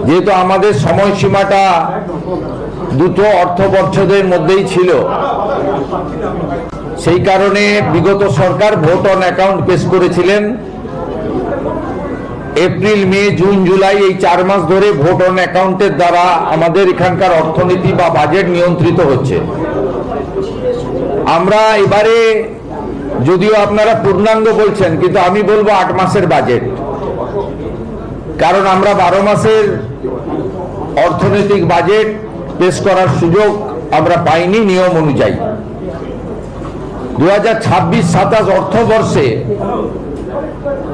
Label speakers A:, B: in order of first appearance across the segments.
A: যেহেতু আমাদের সময়সীমাটা দুটো অর্থবর্ষের মধ্যেই ছিল, সেই কারণে বিগত সরকার ভোট অন অ্যাকাউন্ট পেশ করেছিলেন। এপ্রিল, মে, জুন, জুলাই এই 4 মাস ধরে ভোট অন অ্যাকাউন্টের দ্বারা আমাদের এখানকার অর্থনীতি বা বাজেট নিয়ন্ত্রিত হচ্ছে। আমরা এবারে, যদিও আপনারা পূর্ণাঙ্গ বলছেন, কিন্তু আমি বলবো 8 মাসের বাজেট, কারণ আমরা 12 মাসের অর্থনৈতিক বাজেট পেশ করার সুযোগ আমরা পাইনি নিয়ম অনুযায়ী। 2026-27 অর্থবর্ষে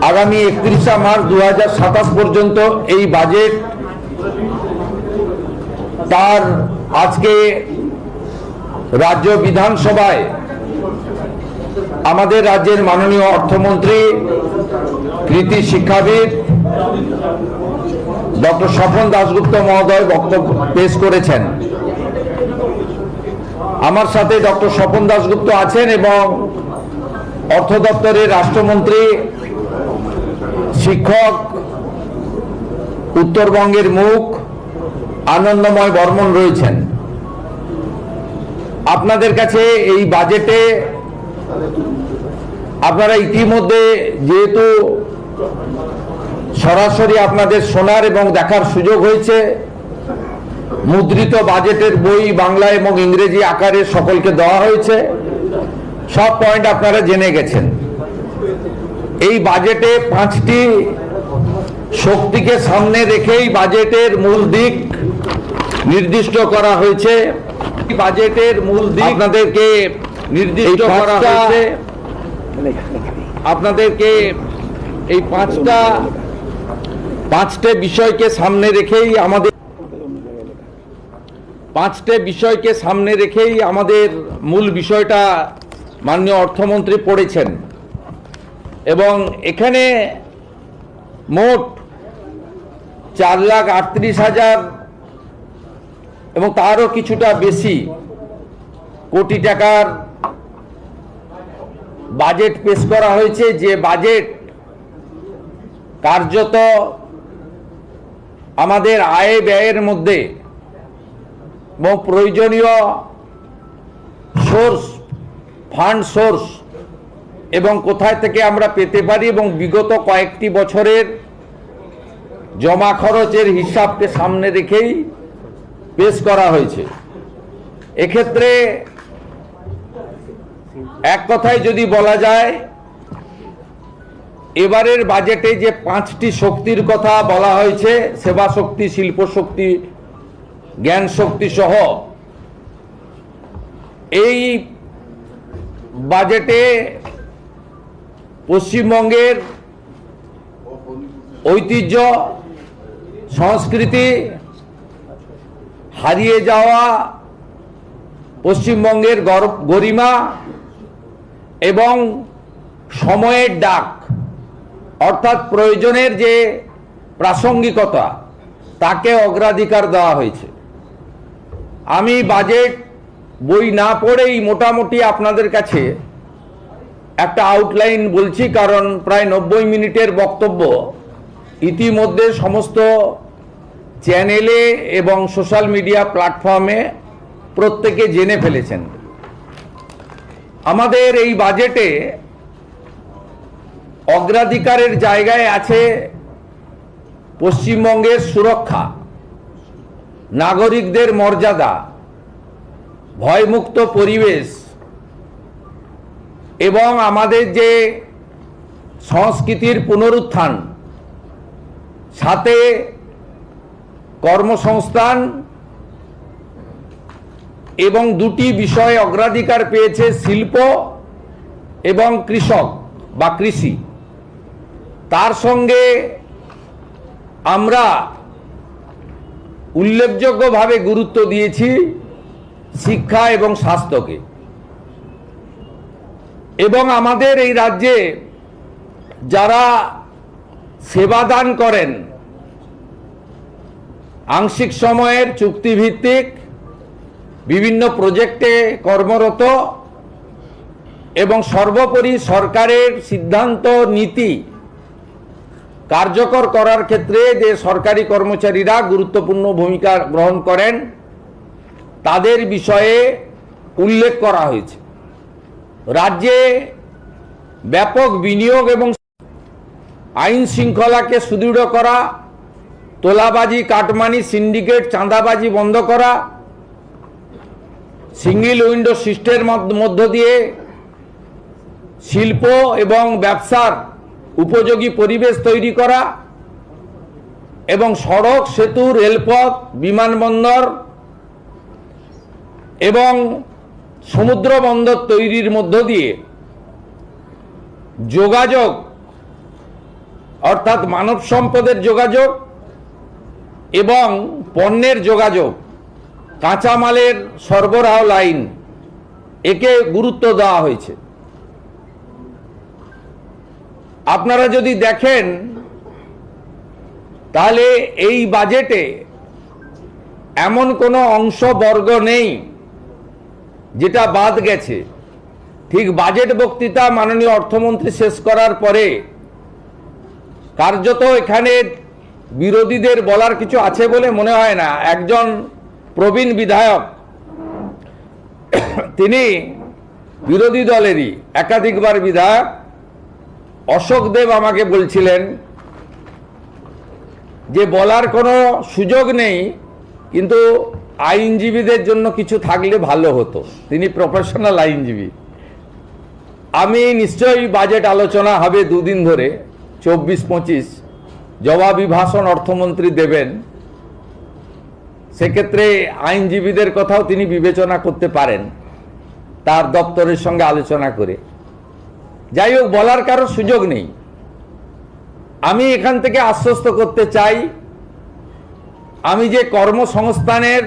A: আগামী 31শে মার্চ 2027 পর্যন্ত এই বাজেট তার আজকে রাজ্য বিধানসভায় আমাদের রাজ্যের মাননীয় অর্থমন্ত্রী, কৃতি শিক্ষাবিদ ডক্টর স্বপন দাশগুপ্ত মহোদয় বক্তব্য পেশ করেছেন। আমার সাথে ডক্টর স্বপন দাশগুপ্ত আছেন এবং অর্থ দপ্তরের রাষ্ট্রমন্ত্রী, শিক্ষক, উত্তরবঙ্গের মুখ আনন্দময় বর্মন রয়েছেন। আপনাদের কাছে এই বাজেটে আপনারা ইতিমধ্যে যেহেতু সরাসরি আপনাদের শোনার এবং দেখার সুযোগ হয়েছে, মুদ্রিত বাজেটের বই বাংলা এবং ইংরেজি আকারে সকলকে দেওয়া হয়েছে, সব পয়েন্ট আপনারা জেনে গেছেন। এই বাজেটে 5টি শক্তিকে সামনে রেখেই বাজেটের মূল দিক নির্দিষ্ট করা হয়েছে। বাজেটের মূল দিক আপনাদেরকে নির্দিষ্ট করা হয়েছে। আপনাদেরকে এই পাঁচটা বিষয়কে সামনে রেখেই আমাদের মূল বিষয়টা মাননীয় অর্থমন্ত্রী পড়েছেন। এবং এখানে মোট 4,38,000 এবং তারও কিছুটা বেশি কোটি টাকার বাজেট পেশ করা হয়েছে, যে বাজেট কার্যত আমাদের আয় ব্যয়ের মধ্যে এবং প্রয়োজনীয় ফান্ড সোর্স এবং কোথায় থেকে আমরা পেতে পারি এবং বিগত কয়েকটি বছরের জমা খরচের হিসাবকে সামনে রেখেই পেশ করা হয়েছে। এক্ষেত্রে এক কথায় যদি বলা যায়, এবারের বাজেটে যে 5টি শক্তির কথা বলা হয়েছে, সেবা শক্তি, শিল্প শক্তি, জ্ঞান শক্তি সহ, এই বাজেটে পশ্চিমবঙ্গের ঐতিহ্য, সংস্কৃতি, হারিয়ে যাওয়া পশ্চিমবঙ্গের গরিমা এবং সময়ের ডাক, অর্থাৎ প্রয়োজনের যে প্রাসঙ্গিকতা, তাকে অগ্রাধিকার দেওয়া হয়েছে। আমি বাজেট বই না পড়েই মোটামুটি আপনাদের কাছে একটা আউটলাইন বলছি, কারণ প্রায় 90 মিনিটের বক্তব্য ইতিমধ্যে সমস্ত চ্যানেলে এবং সোশ্যাল মিডিয়া প্ল্যাটফর্মে প্রত্যেকে জেনে ফেলেছেন। আমাদের এই বাজেটে অগ্রাধিকারের জায়গায় আছে পশ্চিমবঙ্গের সুরক্ষা, নাগরিকদের মর্যাদা, ভয়মুক্ত পরিবেশ এবং আমাদের যে সংস্কৃতির পুনরুত্থান, সাথে কর্মসংস্থান, এবং 2টি বিষয়ে অগ্রাধিকার পেয়েছে শিল্প এবং কৃষক বা কৃষি। তার সঙ্গে আমরা উল্লেখযোগ্যভাবে গুরুত্ব দিয়েছি শিক্ষা এবং স্বাস্থ্যকে। এবং আমাদের এই রাজ্যে যারা সেবাদান করেন, আংশিক সময়ের চুক্তিভিত্তিক বিভিন্ন প্রজেক্টে কর্মরত এবং সর্বোপরি সরকারের সিদ্ধান্ত, নীতি কার্যকর করার ক্ষেত্রে যে সরকারি কর্মচারীরা গুরুত্বপূর্ণ ভূমিকা গ্রহণ করেন তাদের বিষয়ে উল্লেখ করা হয়েছে। রাজ্যে ব্যাপক বিনিয়োগ এবং আইন শৃঙ্খলাকে সুদৃঢ় করা, তোলাবাজি, কাটমানি, সিন্ডিকেট, চাঁদাবাজি বন্ধ করা, সিঙ্গেল উইন্ডো সিস্টেমের মধ্য দিয়ে শিল্প এবং ব্যবসার উপযোগী পরিবেশ তৈরি করা এবং সড়ক, সেতু, রেলপথ, বিমানবন্দর এবং সমুদ্র বন্দর তৈরির মধ্য দিয়ে যোগাযোগ অর্থাৎ মানব সম্পদের যোগাযোগ এবং পণ্যের যোগাযোগ, কাঁচামালের সরবরাহ লাইন একে গুরুত্ব দেওয়া হয়েছে। আপনারা যদি দেখেন তাহলে এই বাজেটে এমন কোনো অংশবর্গ নেই যেটা বাদ গেছে। ঠিক বাজেট বক্তৃতা মাননীয় অর্থমন্ত্রী শেষ করার পরে কার্যত এখানে বিরোধীদের বলার কিছু আছে বলে মনে হয় না। একজন প্রবীণ বিধায়ক, তিনি বিরোধী দলেরই একাধিকবার বিধায়ক, অশোক দেব আমাকে বলছিলেন যে বলার কোনো সুযোগ নেই, কিন্তু আইনজীবীদের জন্য কিছু থাকলে ভালো হতো। তিনি প্রফেশনাল আইনজীবী। আমি নিশ্চয়ই বাজেট আলোচনা হবে দুদিন ধরে, 24-25 জবাবি ভাষণ অর্থমন্ত্রী দেবেন, সেক্ষেত্রে আইনজীবীদের কথাও তিনি বিবেচনা করতে পারেন তার দপ্তরের সঙ্গে আলোচনা করে। যাই হোক, বলার কারো সুযোগ নেই। আমি এখান থেকে আশ্বস্ত করতে চাই, আমি যে কর্মসংস্থানের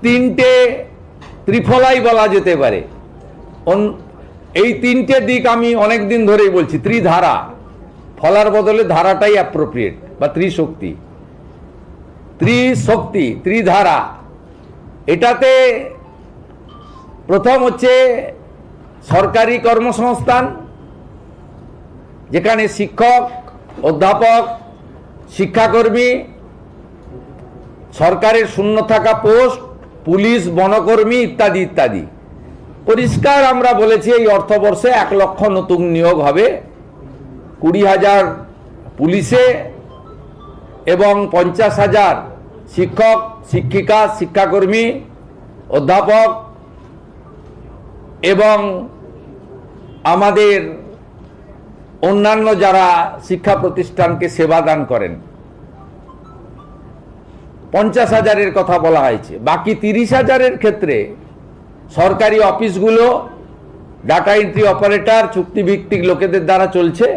A: তিনটে ত্রিফলাই বলা যেতে পারে, এই তিনটে দিক আমি অনেক দিন ধরেই বলছি। ত্রিধারা, ফলার বদলে ধারাটাই অ্যাপ্রোপ্রিয়েট, বা ত্রিশক্তি, ত্রিধারা। এটাতে প্রথম হচ্ছে সরকারি কর্মসংস্থান, যেখানে শিক্ষক, অধ্যাপক, শিক্ষাকর্মী, সরকারের শূন্য থাকা পোস্ট, পুলিশ, বনকর্মী ইত্যাদি ইত্যাদি। পরিষ্কার আমরা বলেছি এই অর্থবর্ষে 1 লক্ষ নতুন নিয়োগ হবে, 20,000 পুলিশে এবং 50,000 শিক্ষক, শিক্ষিকা, শিক্ষাকর্মী, অধ্যাপক এবং আমাদের অন্যান্য যারা শিক্ষা প্রতিষ্ঠানকে সেবা দান করেন, 50,000-এর কথা বলা হয়েছে। বাকি 30,000-এর ক্ষেত্রে সরকারি অফিসগুলো ডাটা এন্ট্রি অপারেটর, চুক্তিভিত্তিক লোকেদের দ্বারা চলছে।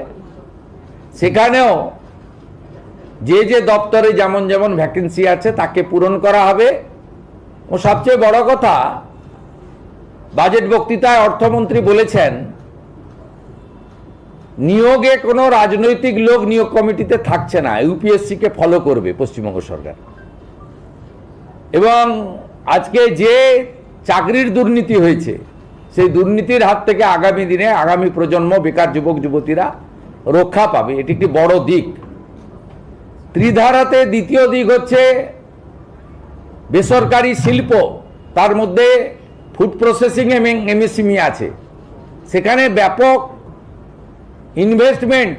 A: সেখানেও যে যে দপ্তরে যেমন যেমন ভ্যাকেন্সি আছে তাকে পূরণ করা হবে। ও সবচেয়ে বড় কথা, বাজেট বক্তৃতায় অর্থমন্ত্রী বলেছেন নিয়োগে কোনো রাজনৈতিক লোক নিয়োগ কমিটিতে থাকছে না, ইউপিএসসিকে ফলো করবে পশ্চিমবঙ্গ সরকার। এবং আজকে যে চাকরির দুর্নীতি হয়েছে, সেই দুর্নীতির হাত থেকে আগামী দিনে আগামী প্রজন্ম, বেকার যুবক যুবতীরা রক্ষা পাবে। এটি একটি বড় দিক। ত্রিধারাতে দ্বিতীয় দিক হচ্ছে বেসরকারি শিল্প, তার মধ্যে ফুড প্রসেসিং এবং এমএসএমই আছে। সেখানে ব্যাপক ইনভেস্টমেন্ট,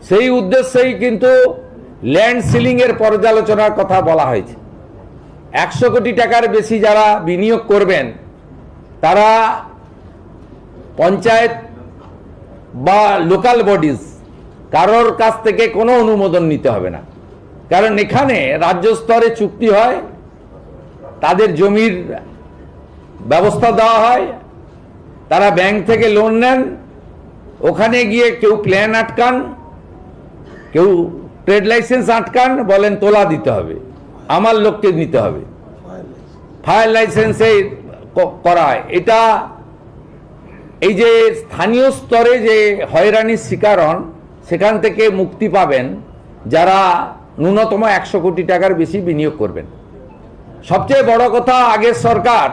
A: সেই উদ্দেশ্যেই কিন্তু ল্যান্ড সিলিংয়ের পর্যালোচনার কথা বলা হয়েছে। 100 কোটি টাকার বেশি যারা বিনিয়োগ করবেন তারা পঞ্চায়েত বা লোকাল বডিজ, কারোর কাছ থেকে কোনো অনুমোদন নিতে হবে না। কারণ এখানে রাজ্য স্তরে চুক্তি হয়, তাদের জমির ব্যবস্থা দেওয়া হয়, তারা ব্যাংক থেকে লোন নেন, ওখানে গিয়ে কেউ প্ল্যান আটকান, কেউ ট্রেড লাইসেন্স আটকান, বলেন তোলা দিতে হবে, আমার লোককে নিতে হবে, ফায়ার লাইসেন্সে করা হয়। এটা এই যে স্থানীয় স্তরে যে হয়রানির শিকার হন, সেখান থেকে মুক্তি পাবেন যারা ন্যূনতম 100 কোটি টাকার বেশি বিনিয়োগ করবেন। সবচেয়ে বড় কথা, আগের সরকার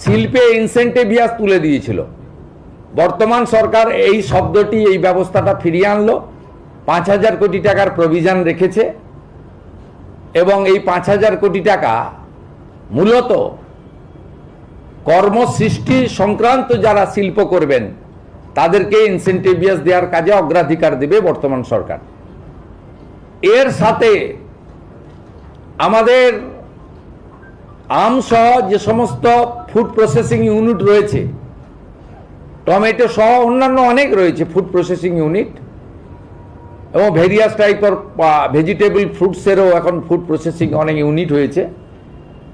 A: শিল্পে ইনসেন্টিভ তুলে দিয়েছিল, বর্তমান সরকার এই শব্দটি, এই ব্যবস্থাটা ফিরিয়ে আনলো, 5,000 কোটি টাকার প্রভিশন রেখেছে এবং এই 5,000 কোটি টাকা মূলত কর্মসৃষ্টি সংক্রান্ত যারা শিল্প করবেন তাদেরকে ইনসেন্টিভিয়াস দেওয়ার কাজে অগ্রাধিকার দেবে বর্তমান সরকার। এর সাথে আমাদের আমসহ যে সমস্ত ফুড প্রসেসিং ইউনিট রয়েছে, টমেটো সহ অন্যান্য অনেক রয়েছে ফুড প্রসেসিং ইউনিট, এবং ভেরিয়াস টাইপের ভেজিটেবল ফ্রুটসেরও এখন ফুড প্রসেসিং অনেক ইউনিট হয়েছে।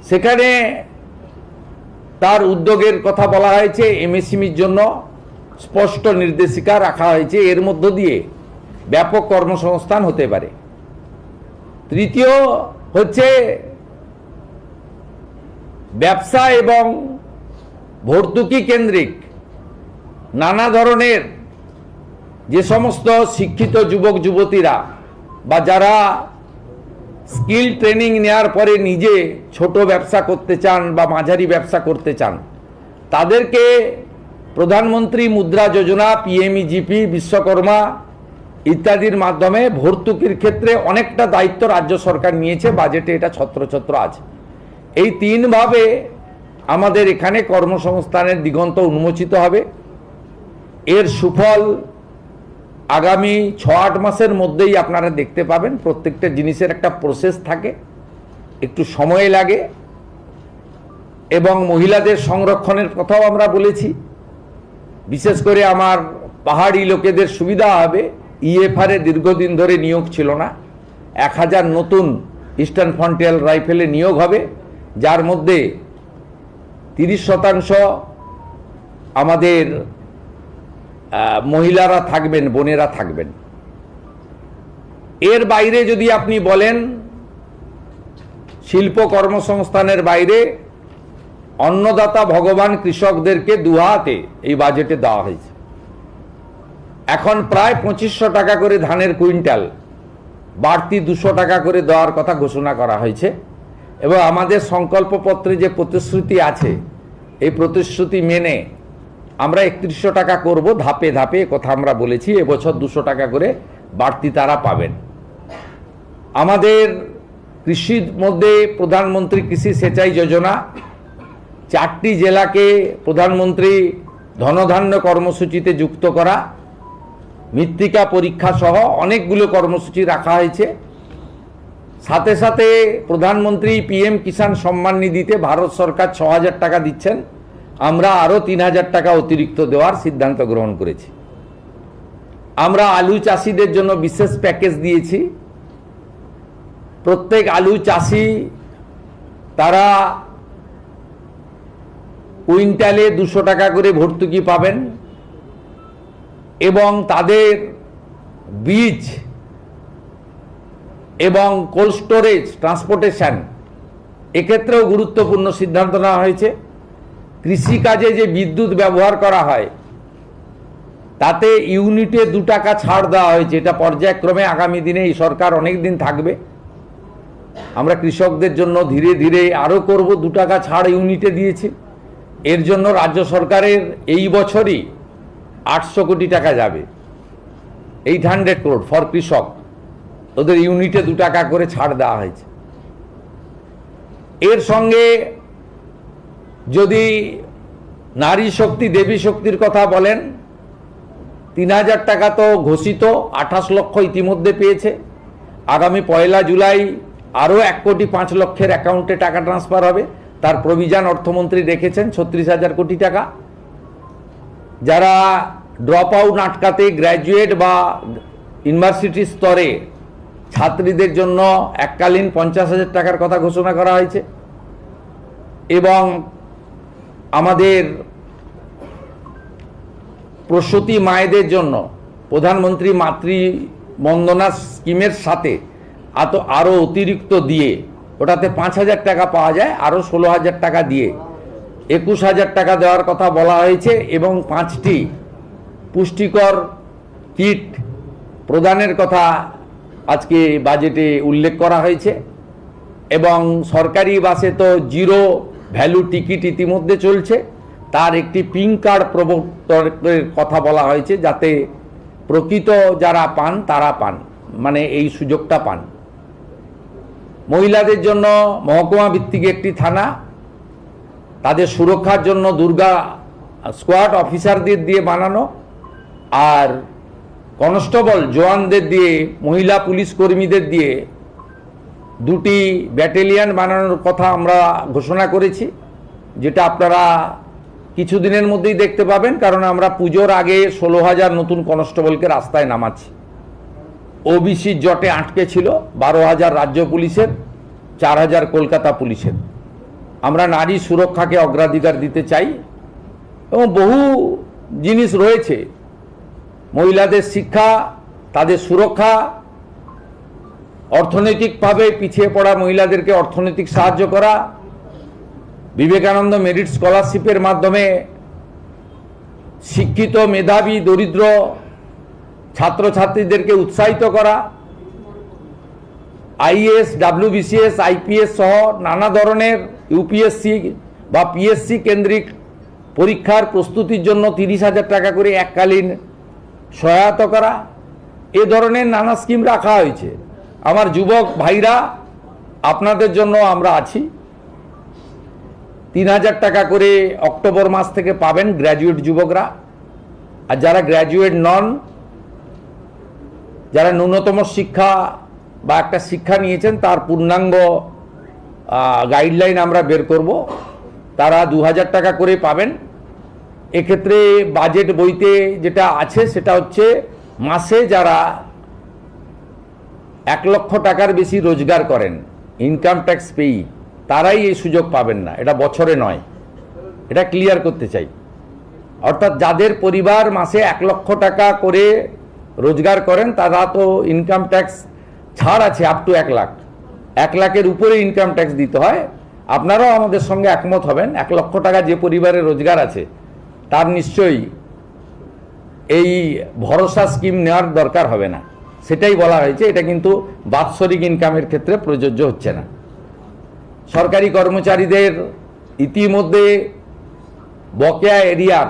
A: সেখানে তার উদ্যোগের কথা বলা হয়েছে, এমএসএমইর জন্য স্পষ্ট নির্দেশিকা রাখা হয়েছে, এর মধ্য দিয়ে ব্যাপক কর্মসংস্থান হতে পারে। তৃতীয় হচ্ছে ব্যবসা এবং ভর্তুকি কেন্দ্রিক নানা ধরনের যে সমস্ত শিক্ষিত যুবক যুবতীরা বা যারা স্কিল ট্রেনিং নেওয়ার পরে নিজে ছোট ব্যবসা করতে চান বা মাঝারি ব্যবসা করতে চান, তাদেরকে প্রধানমন্ত্রী মুদ্রা যোজনা, পিএমইজিপি, বিশ্বকর্মা ইত্যাদির মাধ্যমে ভর্তুকির ক্ষেত্রে অনেকটা দায়িত্ব রাজ্য সরকার নিয়েছে, বাজেটে এটা ছত্রছত্র আছে। এই তিনভাবে আমাদের এখানে কর্মসংস্থানের দিগন্ত উন্মোচিত হবে। এর সুফল আগামী 6-8 মাসের মধ্যেই আপনারা দেখতে পাবেন। প্রত্যেকটা জিনিসের একটা প্রসেস থাকে, একটু সময় লাগে, এবং মহিলাদের সংরক্ষণের কথাও আমরা বলেছি। বিশেষ করে আমার পাহাড়ি লোকেদের সুবিধা হবে, ইএফআর এ দীর্ঘদিন ধরে নিয়োগ ছিল না, 1000 নতুন ইস্টার্ন ফ্রন্টিয়ার রাইফেলে নিয়োগ হবে, যার মধ্যে 30% আমাদের মহিলারা থাকবেন, বোনেরা থাকবেন। এর বাইরে যদি আপনি বলেন শিল্প কর্মসংস্থানের বাইরে অন্নদাতা ভগবান কৃষকদেরকে দুহাতে এই বাজেটে দেওয়া হয়েছে। এখন প্রায় 2500 টাকা করে ধানের কুইন্টাল, বাড়তি 200 টাকা করে দেওয়ার কথা ঘোষণা করা হয়েছে। এবং আমাদের সংকল্পপত্রে যে প্রতিশ্রুতি আছে, এই প্রতিশ্রুতি মেনে আমরা 3100 টাকা করব ধাপে ধাপে, কথা আমরা বলেছি। এবছর 200 টাকা করে বাড়তি তারা পাবেন। আমাদের কৃষির মধ্যে প্রধানমন্ত্রী কৃষি সেচাই যোজনা, 4টি জেলাকে প্রধানমন্ত্রী ধনধান্য কর্মসূচিতে যুক্ত করা, মৃত্তিকা পরীক্ষা সহ অনেকগুলো কর্মসূচি রাখা হয়েছে। সাথে সাথে প্রধানমন্ত্রী পিএম কিষাণ সম্মান নিধিতে ভারত সরকার 6000 টাকা দিচ্ছেন, আমরা আরও 3000 টাকা অতিরিক্ত দেওয়ার সিদ্ধান্ত গ্রহণ করেছি। আমরা আলু চাষিদের জন্য বিশেষ প্যাকেজ দিয়েছি। প্রত্যেক আলু চাষি তারা কুইন্টালে 200 টাকা করে ভর্তুকি পাবেন, এবং তাদের বীজ এবং কোল্ড স্টোরেজ, ট্রান্সপোর্টেশন, এক্ষেত্রেও গুরুত্বপূর্ণ সিদ্ধান্ত নেওয়া হয়েছে। কৃষিকাজে যে বিদ্যুৎ ব্যবহার করা হয় তাতে ইউনিটে 2 টাকা ছাড় দেওয়া হয়েছে। এটা পর্যায়ক্রমে আগামী দিনে এই সরকার অনেক দিন থাকবে। আমরা কৃষকদের জন্য ধীরে ধীরে আরও করব। 2 টাকা ছাড় ইউনিটে দিয়েছি। এর জন্য রাজ্য সরকারের এই বছরই 800 কোটি টাকা যাবে, 800 crore ফর কৃষক। ওদের ইউনিটে 2 টাকা করে ছাড় দেওয়া হয়েছে। এর সঙ্গে যদি নারী শক্তি, দেবী শক্তির কথা বলেন, 3000 টাকা তো ঘোষিত, 28 লক্ষ ইতিমধ্যে পেয়েছে। আগামী 1 জুলাই আরও 1,05,00,000 অ্যাকাউন্টে টাকা ট্রান্সফার হবে। তার প্রভিশন অর্থমন্ত্রী রেখেছেন 36,000 কোটি টাকা। যারা ড্রপ আউট আটকাতে গ্র্যাজুয়েট বা ইউনিভার্সিটি স্তরে ছাত্রীদের জন্য এককালীন 50,000 টাকার কথা ঘোষণা করা হয়েছে। এবং আমাদের প্রসূতি মায়েদের জন্য প্রধানমন্ত্রী মাতৃ বন্দনা স্কিমের সাথে আরও অতিরিক্ত দিয়ে, ওটাতে 5,000 টাকা পাওয়া যায়, আরও 16,000 টাকা দিয়ে 21,000 টাকা দেওয়ার কথা বলা হয়েছে। এবং 5টি পুষ্টিকর কিট প্রদানের কথা আজকে বাজেটে উল্লেখ করা হয়েছে। এবং সরকারি বাসে তো 0 ভ্যালু টিকিট ইতিমধ্যে চলছে, তার একটি পিঙ্ক কার্ড প্রবর্তনের কথা বলা হয়েছে, যাতে প্রকৃত যারা পান তারা পান, মানে এই সুযোগটা পান। মহিলাদের জন্য মহকুমা ভিত্তিক একটি থানা, তাদের সুরক্ষার জন্য দুর্গা স্কোয়াড অফিসারদের দিয়ে বানানো, আর কনস্টেবল জওয়ানদের দিয়ে, মহিলা পুলিশ কর্মীদের দিয়ে দুটি ব্যাটালিয়ন বানানোর কথা আমরা ঘোষণা করেছি, যেটা আপনারা কিছুদিনের মধ্যেই দেখতে পাবেন, কারণ আমরা পুজোর আগে 16,000 নতুন কনস্টেবলকে রাস্তায় নামাচ্ছি। ওবিসি জটে আটকে ছিল 12,000 রাজ্য পুলিশের, 4,000 কলকাতা পুলিশের। আমরা নারী সুরক্ষাকে অগ্রাধিকার দিতে চাই এবং বহু জিনিস রয়েছে, মহিলাদের শিক্ষা, তাদের সুরক্ষা, অর্থনৈতিকভাবে পিছিয়ে পড়া মহিলাদেরকে অর্থনৈতিক সাহায্য করা, বিবেকানন্দ মেরিট স্কলারশিপের মাধ্যমে শিক্ষিত মেধাবী দরিদ্র ছাত্রছাত্রীদেরকে উৎসাহিত করা, আইএএস, ডাব্লিউবিসিএস, আইপিএস সহ নানা ধরনের ইউপিএসসি বা পিএসসি কেন্দ্রিক পরীক্ষার প্রস্তুতির জন্য 30,000 টাকা করে এককালীন সহায়তা করা, এ ধরনের নানা স্কিম রাখা হয়েছে। আমার যুবক ভাইরা, আপনাদের জন্য আমরা আছি। 3,000 টাকা করে অক্টোবর মাস থেকে পাবেন গ্র্যাজুয়েট যুবকরা, আর যারা গ্র্যাজুয়েট নন, যারা ন্যূনতম শিক্ষা বা একটা শিক্ষা নিয়েছেন তার পূর্ণাঙ্গ গাইডলাইন আমরা বের করব, তারা 2,000 টাকা করে পাবেন। এক্ষেত্রে বাজেট বইতে যেটা আছে সেটা হচ্ছে মাসে যারা 1 লক্ষ টাকার বেশি রোজগার করেন, ইনকাম ট্যাক্স পেই, তারাই এই সুযোগ পাবেন না, এটা বছরে নয়, এটা ক্লিয়ার করতে চাই। অর্থাৎ যাদের পরিবার মাসে 1 লক্ষ টাকা করে রোজগার করেন তারা তো ইনকাম ট্যাক্স ছাড় আছে আপ টু 1 লাখ, 1 লাখের উপরে ইনকাম ট্যাক্স দিতে হয়। আপনারাও আমাদের সঙ্গে একমত হবেন, 1 লক্ষ টাকা যে পরিবারে রোজগার আছে তার নিশ্চয়ই এই ভরসা স্কিম নেওয়ার দরকার হবে না, সেটাই বলা হয়েছে। এটা কিন্তু বাৎসরিক ইনকামের ক্ষেত্রে প্রযোজ্য হচ্ছে না। সরকারি কর্মচারীদের ইতিমধ্যে বকেয়া এরিয়ার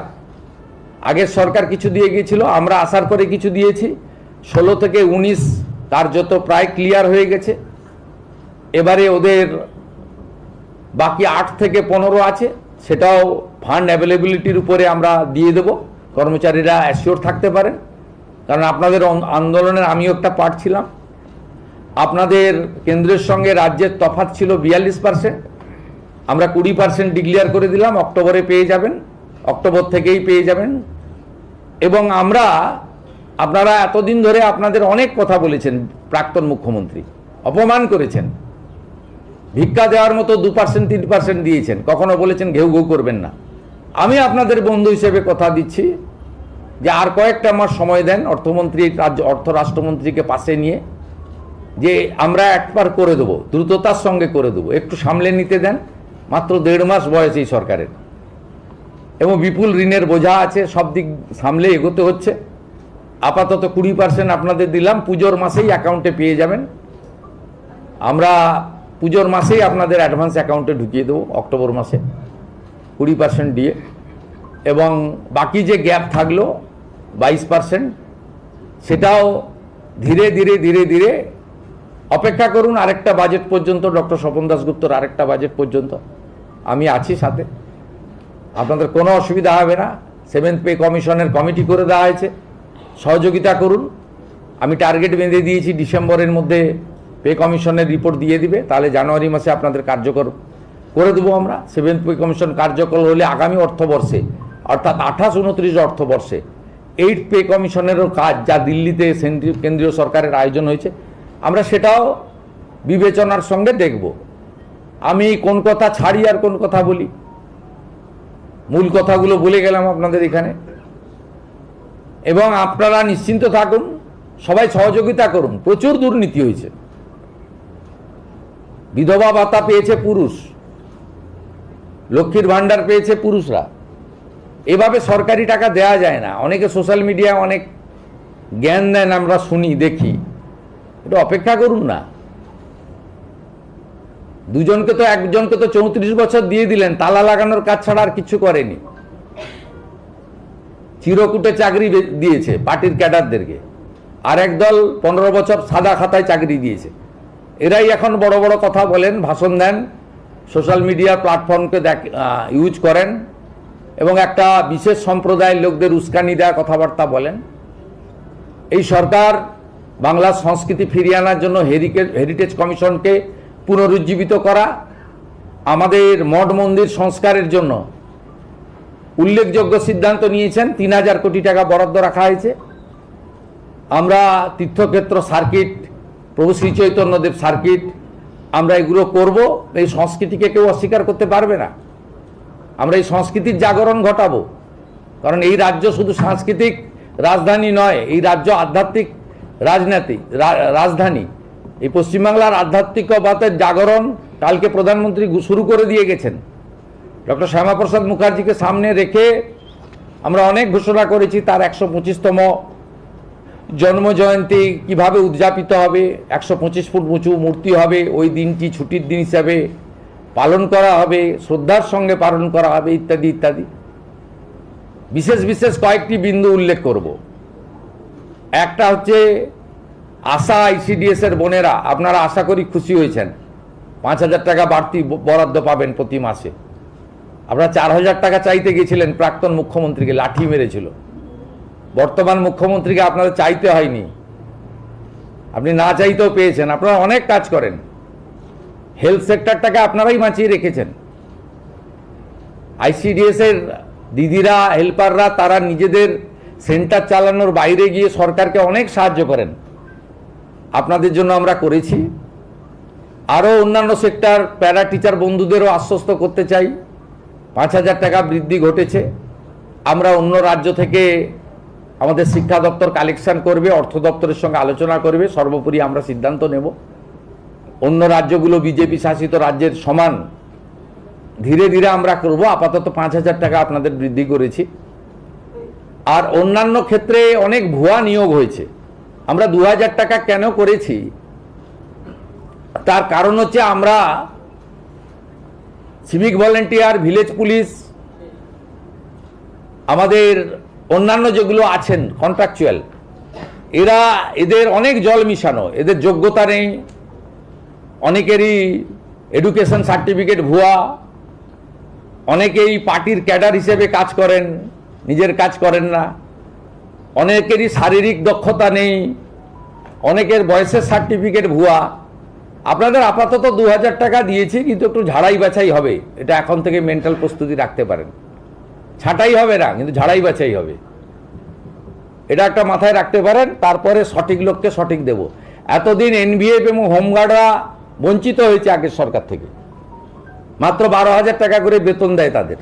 A: আগের সরকার কিছু দিয়ে গিয়েছিল, আমরা আসার পরে কিছু দিয়েছি, 16 থেকে 19 কার্যত প্রায় ক্লিয়ার হয়ে গেছে। এবারে ওদের বাকি 8 থেকে 15 আছে, সেটাও ফান্ড অ্যাভেলেবিলিটির উপরে আমরা দিয়ে দেব, কর্মচারীরা অ্যাসিওর থাকতে পারেন। কারণ আপনাদের আন্দোলনের আমিও একটা পার্ট ছিলাম। আপনাদের কেন্দ্রের সঙ্গে রাজ্যের তফাৎ ছিল 42%, আমরা 20% ডিক্লেয়ার করে দিলাম, অক্টোবরে পেয়ে যাবেন, অক্টোবর থেকেই পেয়ে যাবেন। এবং আপনারা এতদিন ধরে আপনাদের অনেক কথা বলেছেন, প্রাক্তন মুখ্যমন্ত্রী অপমান করেছেন, ভিক্ষা দেওয়ার মতো 2% 3% দিয়েছেন, কখনো বলেছেন ঘেউ ঘেউ করবেন না। আমি আপনাদের বন্ধু হিসেবে কথা দিচ্ছি যে আর কয়েকটা মাস সময় দেন, অর্থমন্ত্রী, অর্থ রাষ্ট্রমন্ত্রীকে পাশে নিয়ে, যে আমরা একবার করে দেবো, দ্রুততার সঙ্গে করে দেবো, একটু সামলে নিতে দেন। মাত্র 1.5 মাস বয়স এই সরকারের, এবং বিপুল ঋণের বোঝা আছে, সব দিক সামলে এগোতে হচ্ছে। আপাতত 20% আপনাদের দিলাম, পুজোর মাসেই অ্যাকাউন্টে পেয়ে যাবেন। আমরা পুজোর মাসেই আপনাদের অ্যাডভান্স অ্যাকাউন্টে ঢুকিয়ে দেবো, অক্টোবর মাসে 20% দিয়ে। এবং বাকি যে গ্যাপ থাকলো 22%, সেটাও ধীরে ধীরে ধীরে ধীরে অপেক্ষা করুন আরেকটা বাজেট পর্যন্ত, ডক্টর স্বপন দাশগুপ্তর আরেকটা বাজেট পর্যন্ত আমি আছি সাথে, আপনাদের কোনো অসুবিধা হবে না। 7th পে কমিশনের কমিটি করে দেওয়া হয়েছে, সহযোগিতা করুন। আমি টার্গেট বেঁধে দিয়েছি, ডিসেম্বরের মধ্যে পে কমিশনের রিপোর্ট দিয়ে দিবে, তাহলে জানুয়ারি মাসে আপনাদের কার্যকর করে দেবো আমরা। 7th পে কমিশন কার্যকর হলে আগামী অর্থবর্ষে, অর্থাৎ 28-29 অর্থবর্ষে 8th পে কমিশনেরও কাজ, যা দিল্লিতে কেন্দ্রীয় সরকারের আয়োজন হয়েছে, আমরা সেটাও বিবেচনার সঙ্গে দেখব। আমি কোন কথা ছাড়ি আর কোন কথা বলি, মূল কথাগুলো বলে গেলাম আপনাদের এখানে। এবং আপনারা নিশ্চিন্ত থাকুন, সবাই সহযোগিতা করুন। প্রচুর দুর্নীতি হয়েছে, বিধবা ভাতা পেয়েছে পুরুষ, লক্ষ্মীর ভান্ডার পেয়েছে পুরুষরা। এভাবে সরকারি টাকা দেয়া যায় না। অনেকে সোশ্যাল মিডিয়ায় অনেক জ্ঞান দেন, আমরা শুনি দেখি, একটু অপেক্ষা করুন না। একজনকে তো 34 বছর দিয়ে দিলেন, তালা লাগানোর কাজ ছাড়া আর কিছু করেনি। চিরকুটে চাকরি দিয়েছে পার্টির ক্যাডারদেরকে, আর একদল 15 বছর সাদা খাতায় চাকরি দিয়েছে। এরাই এখন বড় বড় কথা বলেন, ভাষণ দেন, সোশ্যাল মিডিয়া প্ল্যাটফর্মকে ইউজ করেন এবং একটা বিশেষ সম্প্রদায়ের লোকদের উস্কানি দেওয়া কথাবার্তা বলেন। এই সরকার বাংলার সংস্কৃতি ফিরিয়ে আনার জন্য হেরিটেজ কমিশনকে পুনরুজ্জীবিত করা, আমাদের মঠ মন্দির সংস্কারের জন্য উল্লেখযোগ্য সিদ্ধান্ত নিয়েছেন। 3000 কোটি টাকা বরাদ্দ রাখা হয়েছে। আমরা তীর্থক্ষেত্র সার্কিট, প্রভু শ্রী চৈতন্যদেব সার্কিট, আমরা এগুলো করব। এই সংস্কৃতিকে কেউ অস্বীকার করতে পারবে না। আমরা এই সংস্কৃতির জাগরণ ঘটাবো, কারণ এই রাজ্য শুধু সাংস্কৃতিক রাজধানী নয়, এই রাজ্য আধ্যাত্মিক রাজধানী। এই পশ্চিমবাংলার আধ্যাত্মিকতার জাগরণ কালকে প্রধানমন্ত্রী শুরু করে দিয়ে গেছেন। ডক্টর শ্যামাপ্রসাদ মুখার্জিকে সামনে রেখে আমরা অনেক ঘোষণা করেছি। তার 125তম জন্মজয়ন্তী কিভাবে উদযাপিত হবে, 125 ফুট উঁচু মূর্তি হবে, ওই দিনটি ছুটির দিন হিসাবে পালন করা হবে, শ্রদ্ধার সঙ্গে পালন করা হবে, ইত্যাদি ইত্যাদি। বিশেষ বিশেষ কয়েকটি বিন্দু উল্লেখ করব। একটা হচ্ছে আশা ICDS এর বোনেরা, আপনারা আশা করি খুশি হয়েছেন, 5000 টাকা বাড়তি বরাদ্দ পাবেন প্রতি মাসে। আপনারা 4000 টাকা চাইতে গেছিলেন, প্রাক্তন মুখ্যমন্ত্রীকে লাঠি মেরেছিল। বর্তমান মুখ্যমন্ত্রীকে আপনাদের চাইতে হয়নি, আপনি না চাইতেও পেয়েছেন। আপনারা অনেক কাজ করেন, হেলথ সেক্টরটাকে আপনারাই বাঁচিয়ে রেখেছেন। ICDS এর দিদিরা, হেল্পাররা, তারা নিজেদের সেন্টার চালানোর বাইরে গিয়ে সরকারকে অনেক সাহায্য করেন। আপনাদের জন্য আমরা করেছি। আরও অন্যান্য সেক্টর, প্যারা টিচার বন্ধুদেরও আশ্বস্ত করতে চাই, 5000 টাকা বৃদ্ধি ঘটেছে। আমরা অন্য রাজ্য থেকে আমাদের শিক্ষা দপ্তর কালেকশন করবে, অর্থ দপ্তরের সঙ্গে আলোচনা করবে, সর্বোপরি আমরা সিদ্ধান্ত নেব। অন্য রাজ্যগুলো বিজেপি শাসিত রাজ্যের সমান ধীরে ধীরে আমরা করব। আপাতত 5000 টাকা আপনাদের বৃদ্ধি করেছি। আর অন্যান্য ক্ষেত্রে অনেক ভুয়া নিয়োগ হয়েছে। আমরা 2000 টাকা কেন করেছি, তার কারণ হচ্ছে আমরা সিভিক ভলেন্টিয়ার, ভিলেজ পুলিশ, আমাদের অন্যান্য যেগুলো আছেন কন্ট্রাকচুয়াল, এদের অনেক জল মিশানো, এদের যোগ্যতা নেই, অনেকেরই এডুকেশন সার্টিফিকেট ভুয়া, অনেকেই পার্টির ক্যাডার হিসেবে কাজ করেন, নিজের কাজ করেন না, অনেকেরই শারীরিক দক্ষতা নেই, অনেকের বয়সের সার্টিফিকেট ভুয়া। আপনাদের আপাতত 2000 টাকা দিয়েছি, কিন্তু একটু ঝাড়াই বাছাই হবে। এটা এখন থেকে মেন্টাল প্রস্তুতি রাখতে পারেন। ছাঁটাই হবে না, কিন্তু ঝাড়াই বাছাই হবে। এটা একটা মাথায় রাখতে পারেন। তারপরে সঠিক লোককে সঠিক দেব। এতদিন NVF এবং হোমগার্ডরা বঞ্চিত হয়েছে আগের সরকার থেকে, মাত্র 12,000 টাকা করে বেতন দেয় তাদের।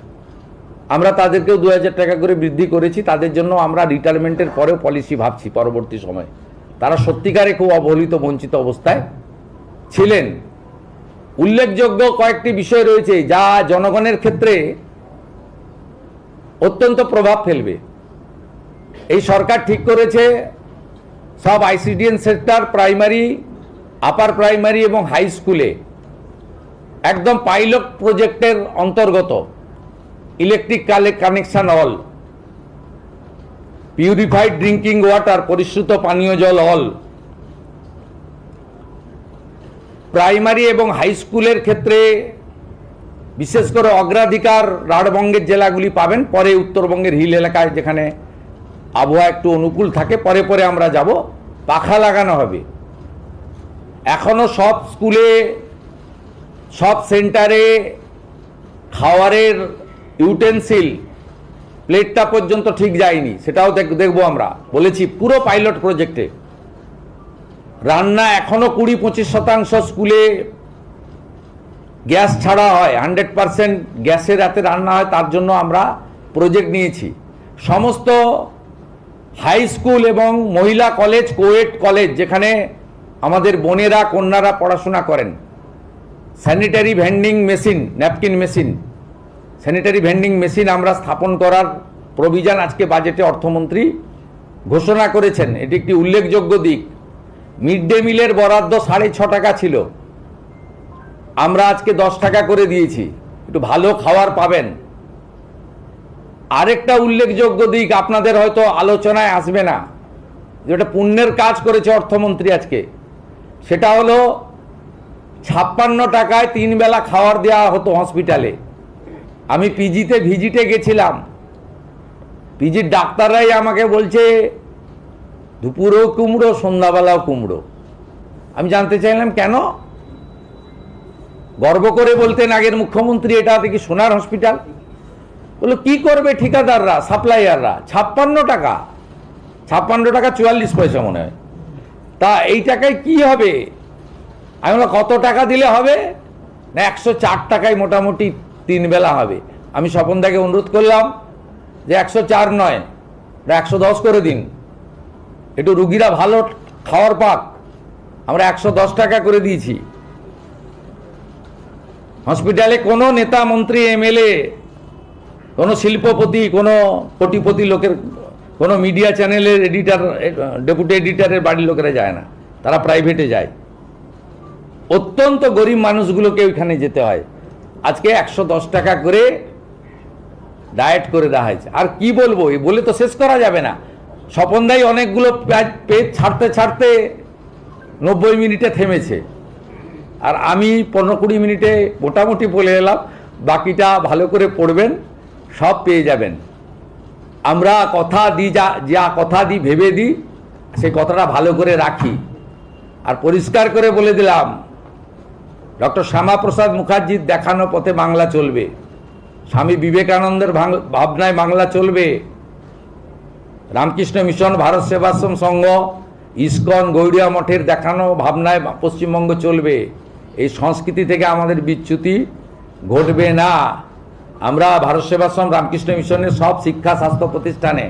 A: আমরা তাদেরকেও 2000 টাকা করে বৃদ্ধি করেছি। তাদের জন্য আমরা রিটায়ারমেন্টের পরেও পলিসি ভাবছি পরবর্তী সময়ে। তারা সত্যিকারে খুব অবহেলিত, বঞ্চিত অবস্থায় ছিলেন। উল্লেখযোগ্য কয়েকটি বিষয় রয়েছে যা জনগণের ক্ষেত্রে অত্যন্ত প্রভাব ফেলবে। এই সরকার ঠিক করেছে সব ICDS sector, primary, upper primary এবং হাই স্কুলে একদম পাইলট প্রজেক্টের অন্তর্গত electric connection all, purified drinking water, পরিশ্রুত পানীয় জল অল, প্রাইমারি এবং হাই স্কুলের ক্ষেত্রে বিশেষ করে অগ্রাধিকার রাঢ়বঙ্গের জেলাগুলি পাবেন। পরে উত্তরবঙ্গের হিল এলাকায় যেখানে আবহাওয়া একটু অনুকূল থাকে, পরে পরে আমরা যাব। পাখা লাগানো হবে। এখনো সব স্কুলে, সব সেন্টারে খাওয়ারের ইউটেন্সিল, প্লেটটা পর্যন্ত ঠিক যায়নি, সেটাও দেখবো। আমরা বলেছি পুরো পাইলট প্রজেক্টে রান্না এখনো 20-25% স্কুলে গ্যাস ছাড়া হয়, 100% গ্যাসের রাতে রান্না হয়। তার জন্য আমরা প্রজেক্ট নিয়েছি। সমস্ত হাই স্কুল এবং মহিলা কলেজ, কোয়েট কলেজ, যেখানে আমাদের বোনেরা, কন্যারা পড়াশোনা করেন, sanitary vending machine, napkin machine, sanitary vending machine আমরা স্থাপন করার প্রভিশন আজকে বাজেটে অর্থমন্ত্রী ঘোষণা করেছেন। এটি একটি উল্লেখযোগ্য দিক। মিড ডে মিলের বরাদ্দ 6.5 টাকা ছিল, আমরা আজকে 10 টাকা করে দিয়েছি। একটু ভালো খাবার পাবেন। আরেকটা উল্লেখযোগ্য দিক আপনাদের হয়তো আলোচনায় আসবে না, যেটা পুণ্যের কাজ করেছে অর্থমন্ত্রী আজকে, সেটা হলো 56 টাকায় 3 বেলা খাবার দেওয়া হতো হসপিটালে। আমি পিজিতে ভিজিটে গেছিলাম, পিজির ডাক্তাররাই আমাকে বলছে দুপুরেও কুমড়ো, সন্ধ্যাবেলাও কুমড়ো। আমি জানতে চাইলাম কেন? গর্ব করে বলতেন আগের মুখ্যমন্ত্রী, এটা দেখি সোনার হসপিটাল। বললো কি করবে ঠিকাদাররা, সাপ্লাইয়াররা? 56 টাকা, 56 টাকা 44 পয়সা মনে হয়। তা এই টাকায় কি হবে? আমি বললাম কত টাকা দিলে হবে? না 104 টাকায় মোটামুটি 3 বেলা হবে। আমি স্বপনদাকে অনুরোধ করলাম যে 104 নয়, 110 করে দিন, একটু রুগীরা ভালো খাওয়ার পাক। আমরা 110 টাকা করে দিয়েছি। হসপিটালে কোনো নেতা, মন্ত্রী, এমএলএ, কোনো শিল্পপতি, কোনো কোটিপতি লোকের, কোনো মিডিয়া চ্যানেলের এডিটর, ডেপুটি এডিটরের বাড়ির লোকেরা যায় না, তারা প্রাইভেটে যায়। অত্যন্ত গরিব মানুষগুলোকে ওইখানে যেতে হয়। আজকে 110 টাকা করে ডায়েট করে দেওয়া হয়েছে। আর কি বলবো, এই বলে তো শেষ করা যাবে না। স্বপনদাই অনেকগুলো পেজ ছাড়তে ছাড়তে 90 মিনিটে থেমেছে, আর আমি 15-20 মিনিটে মোটামুটি বলে এলাম। বাকিটা ভালো করে পড়বেন, সব পেয়ে যাবেন। আমরা কথা দিই, যা কথা দিই, ভেবে দিই, সেই কথাটা ভালো করে রাখি। আর পরিষ্কার করে বলে দিলাম, ডক্টর শ্যামাপ্রসাদ মুখার্জির দেখানো পথে বাংলা চলবে, স্বামী বিবেকানন্দের ভাবনায় বাংলা চলবে, রামকৃষ্ণ মিশন, ভারত সেবাশ্রম সংঘ, ইসকন, গৌড়িয়া মঠের দেখানো ভাবনায় পশ্চিমবঙ্গ চলবে। এই সংস্কৃতি থেকে আমাদের বিচ্যুতি ঘটবে না। আমরা ভারত সেবাশ্রম, রামকৃষ্ণ মিশনের সব শিক্ষা স্বাস্থ্য প্রতিষ্ঠানে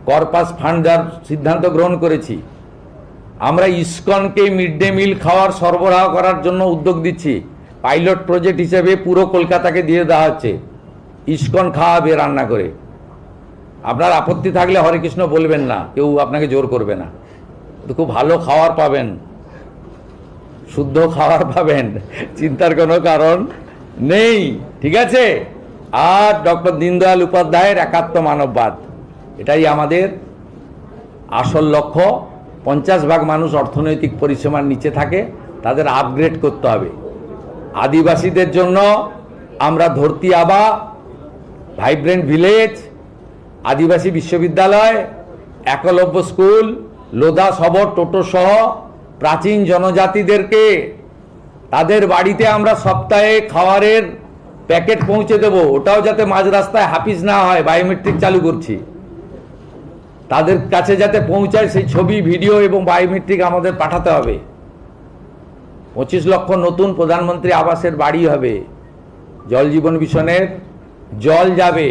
A: কর্পাস ফান্ড দেওয়ার সিদ্ধান্ত গ্রহণ করেছি। আমরা ইসকনকে মিড ডে মিল খাওয়ার সরবরাহ করার জন্য উদ্যোগ দিচ্ছি। পাইলট প্রজেক্ট হিসেবে পুরো কলকাতাকে দিয়ে দেওয়া হচ্ছে, ইসকন খাওয়াবে রান্না করে। আপনার আপত্তি থাকলে হরে কৃষ্ণ বলবেন না, কেউ আপনাকে জোর করবে না। তো খুব ভালো খাবার পাবেন, শুদ্ধ খাবার পাবেন, চিন্তার কোনো কারণ নেই, ঠিক আছে? আর ডক্টর দীনদয়াল উপাধ্যায়ের একাত্ম মানববাদ, এটাই আমাদের আসল লক্ষ্য। 50% মানুষ অর্থনৈতিক পরিসীমার নিচে থাকে, তাদের আপগ্রেড করতে হবে। আদিবাসীদের জন্য আমরা ধরতি আবা, ভাইব্রেন্ট ভিলেজ, আদিবাসী বিশ্ববিদ্যালয়, একলব্য স্কুল, লোধা সবর, টোটো সহ প্রাচীন জনজাতিদেরকে তাদের বাড়িতে আমরা সপ্তাহে খাবারের প্যাকেট পৌঁছে দেব। ওটাও যাতে মাঝ রাস্তায় হাফিজ না হয়, বায়োমেট্রিক চালু করছি, তাদের কাছে যাতে পৌঁছায় সেই ছবি, ভিডিও এবং বায়োমেট্রিক আমাদের পাঠাতে হবে। 25 লক্ষ নতুন প্রধানমন্ত্রী আবাসের বাড়ি হবে। জল জীবন মিশনের জল যাবে।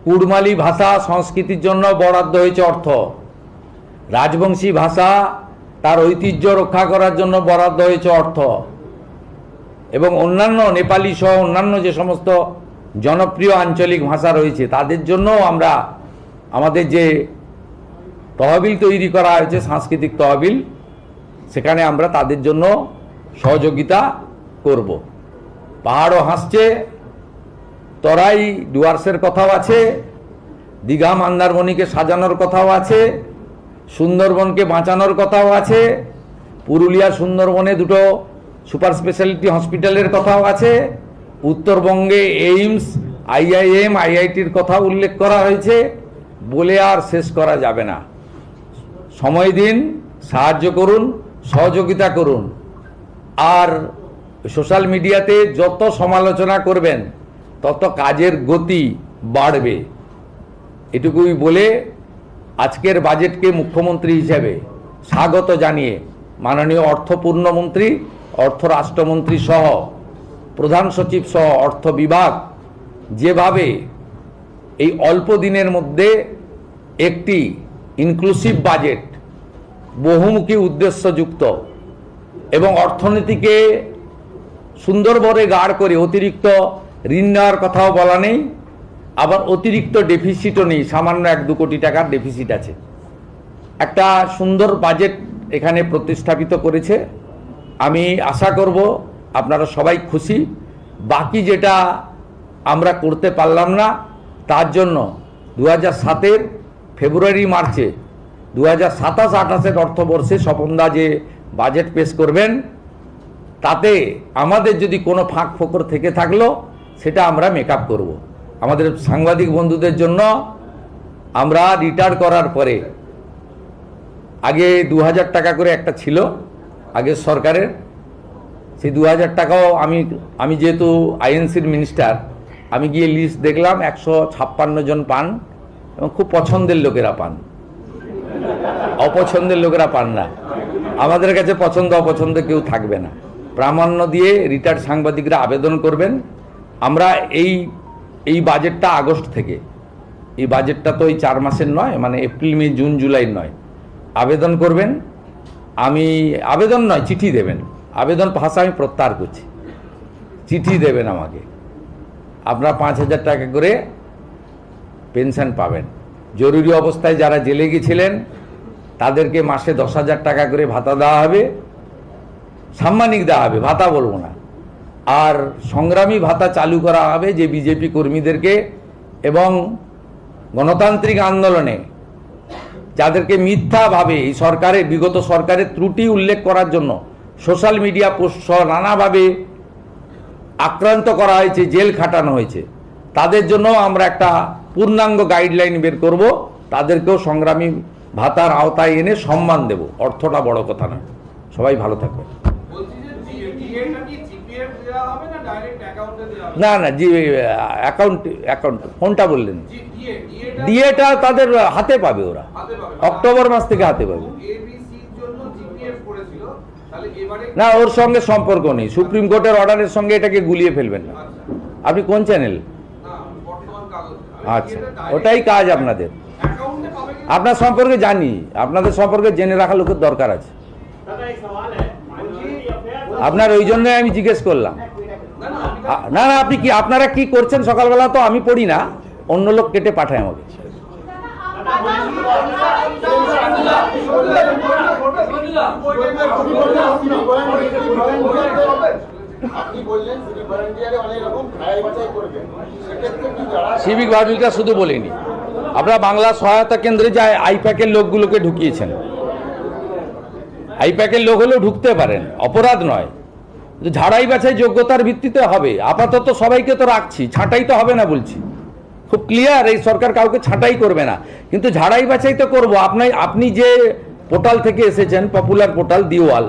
A: কুড়মালি ভাষা সংস্কৃতির জন্য বরাদ্দ হয়েছে অর্থ। রাজবংশী ভাষা তার ঐতিহ্য রক্ষা করার জন্য বরাদ্দ হয়েছে অর্থ। এবং অন্যান্য নেপালি সহ অন্যান্য যে সমস্ত জনপ্রিয় আঞ্চলিক ভাষা রয়েছে তাদের জন্য আমরা আমাদের যে তহবিল তৈরি করা হয়েছে, সাংস্কৃতিক তহবিল, সেখানে আমরা তাদের জন্য সহযোগিতা করব। পাহাড়ও হাসছে, তরাই ডুয়ার্সের কথাও আছে, দীঘা মন্দারমণিকে সাজানোর কথাও আছে, সুন্দরবনকে বাঁচানোর কথাও আছে, পুরুলিয়া সুন্দরবনে 2টো সুপার স্পেশালিটি হসপিটালের কথাও আছে, উত্তরবঙ্গে এইমস, আইআইএম, আইআইটির কথা উল্লেখ করা হয়েছে। বলে আর শেষ করা যাবে না। সময় দিন, সাহায্য করুন, সহযোগিতা করুন। আর সোশ্যাল মিডিয়াতে যত সমালোচনা করবেন তত কাজের গতি বাড়বে। এটুকুই বলে আজকের বাজেটকে মুখ্যমন্ত্রী হিসেবে স্বাগত জানিয়ে মাননীয় অর্থপূর্ণমন্ত্রী, অর্থ রাষ্ট্রমন্ত্রী সহ প্রধান সচিব সহ অর্থ বিভাগ যেভাবে এই অল্প দিনের মধ্যে একটি ইনক্লুসিভ বাজেট, বহুমুখী উদ্দেশ্যযুক্ত এবং অর্থনীতিকে সুন্দরভাবে গাঢ় করে, অতিরিক্ত ঋণ নেওয়ার কথাও বলা নেই, আবার অতিরিক্ত ডেফিসিটও নেই, সামান্য 1-2 কোটি টাকার ডেফিসিট আছে। একটা সুন্দর বাজেট এখানে প্রতিস্থাপিত করেছে। আমি আশা করব আপনারা সবাই খুশি। বাকি যেটা আমরা করতে পারলাম না তার জন্য 2007-এর ফেব্রুয়ারি মার্চে 2027-28-এর অর্থবর্ষে স্বপনদা যে বাজেট পেশ করবেন, তাতে আমাদের যদি কোনো ফাঁক ফোকর থেকে থাকলো সেটা আমরা মেকআপ করব। আমাদের সাংবাদিক বন্ধুদের জন্য আমরা রিটায়ার করার পরে আগে 2000 টাকা করে একটা ছিল আগের সরকারের, সেই 2000 টাকাও আমি যেহেতু আইএনসির মিনিস্টার, আমি গিয়ে লিস্ট দেখলাম 156 জন পান এবং খুব পছন্দের লোকেরা পান, অপছন্দের লোকেরা পান না। আমাদের কাছে পছন্দ অপছন্দ কেউ থাকবে না। প্রামাণ্য দিয়ে রিটায়ার্ড সাংবাদিকরা আবেদন করবেন। আমরা এই বাজেটটা আগস্ট থেকে, এই বাজেটটা তো এই 4 মাসের নয়, মানে এপ্রিল মে জুন জুলাই নয়, আবেদন করবেন। আবেদন নয়, চিঠি দেবেন। আবেদন ভাষা আমি প্রত্যাহার করছি, চিঠি দেবেন আমাকে। আপনারা 5000 টাকা করে পেনশন পাবেন। জরুরি অবস্থায় যারা জেলে গেছিলেন তাদেরকে মাসে 10,000 টাকা করে ভাতা দেওয়া হবে, সাম্মানিক দেওয়া হবে, ভাতা বলবো না। আর সংগ্রামী ভাতা চালু করা হবে যে বিজেপি কর্মীদেরকে এবং গণতান্ত্রিক আন্দোলনে যাদেরকে মিথ্যাভাবে এই সরকারের, বিগত সরকারের ত্রুটি উল্লেখ করার জন্য সোশ্যাল মিডিয়া পোস্ট সহ নানাভাবে আক্রান্ত করা হয়েছে, জেল খাটানো হয়েছে, তাদের জন্য আমরা একটা পূর্ণাঙ্গ গাইডলাইন বের করব। তাদেরকেও সংগ্রামী ভাতার আওতায় এনে সম্মান দেব। অর্থটা বড় কথা না। সবাই ভালো থাকবে। না না, জি অ্যাকাউন্ট কোনটা বললেন? ডিএটা তাদের হাতে পাবে, ওরা অক্টোবর মাস থেকে হাতে পাবে। না, ওর সঙ্গে সম্পর্ক নেই। সুপ্রিম কোর্টের অর্ডারের সঙ্গে এটাকে গুলিয়ে ফেলবেন না। আপনি কোন চ্যানেল? আচ্ছা, ওটাই কাজ আপনাদের। আপনার সম্পর্কে জানি, আপনাদের সম্পর্কে জেনে রাখা লোকের দরকার আছে। আপনার ওই জন্য আমি জিজ্ঞেস করলাম। না না, আপনি কি, আপনারা কি করছেন সকালবেলা তো আমি পড়ি না, অন্য লোক কেটে পাঠায় আমাকে। সিভিক ভলেন্টিয়ার শুধু বলিনি, আপনারা বাংলা সহায়তা কেন্দ্রে যায় আইপ্যাকের লোকগুলোকে ঢুকিয়েছেন। আইপ্যাকের লোক হলেও ঢুকতে পারেন, অপরাধ নয়। ঝাড়াই বাছাই যোগ্যতার ভিত্তিতে হবে। আপাতত সবাইকে তো রাখছি, ছাঁটাই তো হবে না বলছি, খুব ক্লিয়ার। এই সরকার কাউকে ছাঁটাই করবে না, কিন্তু ঝাড়াই বাছাই তো করবো। আপনি যে পোর্টাল থেকে এসেছেন, পপুলার পোর্টাল দিওয়াল,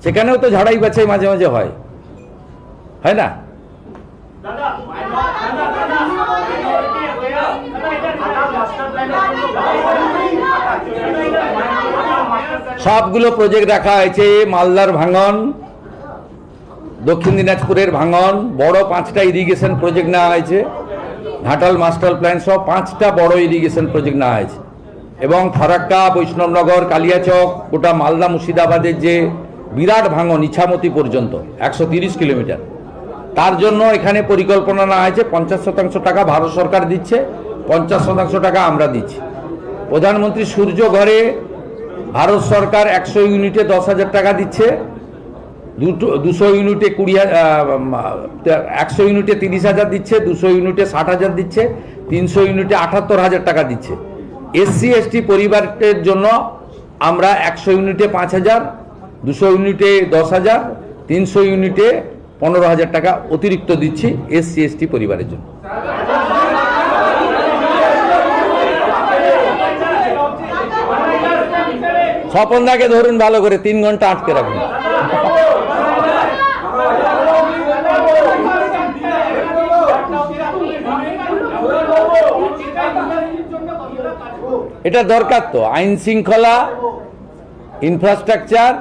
A: সেখানেও তো ঝাড়াই বাছাই মাঝে মাঝে হয় না? সবগুলো প্রজেক্ট রাখা হয়েছে। মালদার ভাঙন, দক্ষিণ দিনাজপুরের ভাঙন, বড় 5টা ইরিগেশন প্রজেক্ট নেওয়া হয়েছে। ঘাটাল মাস্টার প্ল্যান সহ 5টা বড় ইরিগেশন প্রজেক্ট নেওয়া হয়েছে। এবং ফারাক্কা, বৈষ্ণবনগর, কালিয়াচক, গোটা মালদা মুর্শিদাবাদের যে বিরাট ভাঙন ইছামতি পর্যন্ত 130 কিলোমিটার, তার জন্য এখানে পরিকল্পনা নেওয়া হয়েছে। 50% টাকা ভারত সরকার দিচ্ছে, 50% টাকা আমরা দিচ্ছি। প্রধানমন্ত্রী সূর্য ঘরে ভারত সরকার 100 ইউনিটে 10,000 টাকা দিচ্ছে, 200 ইউনিটে 100 ইউনিটে 30,000 দিচ্ছে, 200 ইউনিটে 60,000 দিচ্ছে, 300 ইউনিটে 78,000 টাকা দিচ্ছে। SC ST পরিবারের জন্য আমরা 100 ইউনিটে 5,000, 200 ইউনিটে 10,000, 300 ইউনিটে 15,000 টাকা অতিরিক্ত দিচ্ছি SC ST পরিবারের জন্য। স্বপনদাকে ধরুন ভালো করে, 3 ঘন্টা আটকে রাখুন। এটা দরকার তো, আইন শৃঙ্খলা, ইনফ্রাস্ট্রাকচার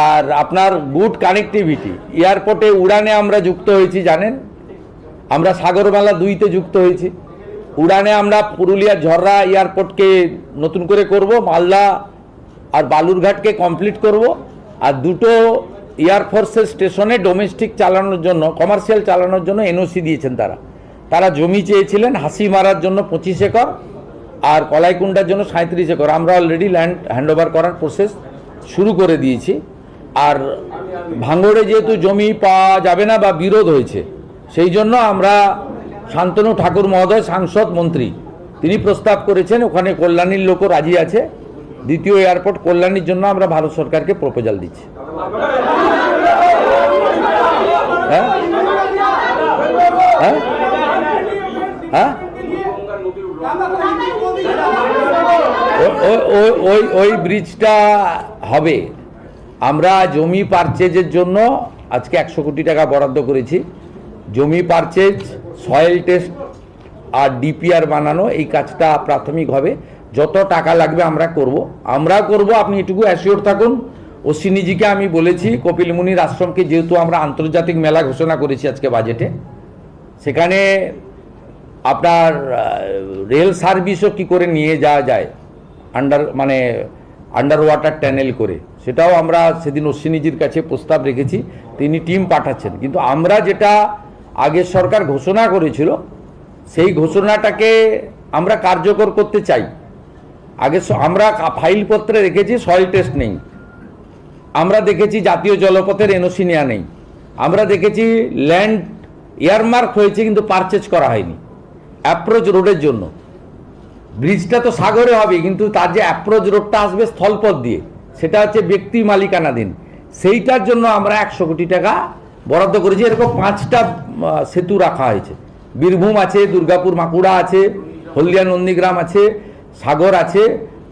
A: আর আপনার গুড কানেক্টিভিটি। এয়ারপোর্টে উড়ানে আমরা যুক্ত হয়েছি, জানেন, আমরা সাগরমালা 2-তে যুক্ত হয়েছি। উড়ানে আমরা পুরুলিয়ার ঝররা এয়ারপোর্টকে নতুন করে করব, মালদা আর বালুরঘাটকে কমপ্লিট করব। আর 2টো এয়ারফোর্সের স্টেশনে ডোমেস্টিক চালানোর জন্য, কমার্শিয়াল চালানোর জন্য NOC দিয়েছেন তারা জমি চেয়েছিলেন। হাসিমারার জন্য 25 একর আর কলাইকুণ্ডার জন্য 37 একর। আমরা অলরেডি ল্যান্ড হ্যান্ডওভার করার প্রসেস শুরু করে দিয়েছি। আর ভাঙড়ে যেহেতু জমি পাওয়া যাবে না বা বিরোধ হয়েছে, সেই জন্য আমরা শান্তনু ঠাকুর মহোদয় সাংসদ মন্ত্রী তিনি প্রস্তাব করেছেন, ওখানে কল্যাণীর লোকও রাজি আছে। দ্বিতীয় এয়ারপোর্ট কল্যাণীর জন্য আমরা ভারত সরকারকে প্রপোজাল দিচ্ছি। হ্যাঁ হ্যাঁ হ্যাঁ ওই ব্রিজটা হবে। আমরা জমি পারচেজের জন্য আজকে 100 কোটি টাকা বরাদ্দ করেছি। জমি পারচেজ, সয়েল টেস্ট আর ডিপিআর বানানো, এই কাজটা প্রাথমিক হবে। যত টাকা লাগবে আমরা করব, আপনি এটুকু অ্যাসিওর থাকুন। অশ্বিনীজিকে আমি বলেছি, কপিল মুনির আশ্রমকে যেহেতু আমরা আন্তর্জাতিক মেলা ঘোষণা করেছি আজকে বাজেটে, সেখানে আপনার রেল সার্ভিসও কি করে নিয়ে যাওয়া যায় আন্ডার ওয়াটার ট্যানেল করে, সেটাও আমরা সেদিন অশ্বিনীজির কাছে প্রস্তাব রেখেছি, তিনি টিম পাঠাচ্ছেন। কিন্তু আমরা যেটা আগের সরকার ঘোষণা করেছিল সেই ঘোষণাটাকে আমরা কার্যকর করতে চাই। আগে আমরা ফাইলপত্রে রেখেছি সয়েল টেস্ট নেই, আমরা দেখেছি জাতীয় জলপথের এনওসি নেওয়া নেই, আমরা দেখেছি ল্যান্ড এয়ারমার্ক হয়েছে কিন্তু পারচেজ করা হয়নি অ্যাপ্রোচ রোডের জন্য। ব্রিজটা তো সাগরে হবে, কিন্তু তার যে অ্যাপ্রোচ রোডটা আসবে স্থলপথ দিয়ে, সেটা হচ্ছে ব্যক্তি মালিকানাধীন। সেইটার জন্য আমরা 100 কোটি টাকা বরাদ্দ করেছি। এরকম 5টা সেতু রাখা হয়েছে। বীরভূম আছে, দুর্গাপুর মাকুড়া আছে, হলদিয়া নন্দীগ্রাম আছে, সাগর আছে,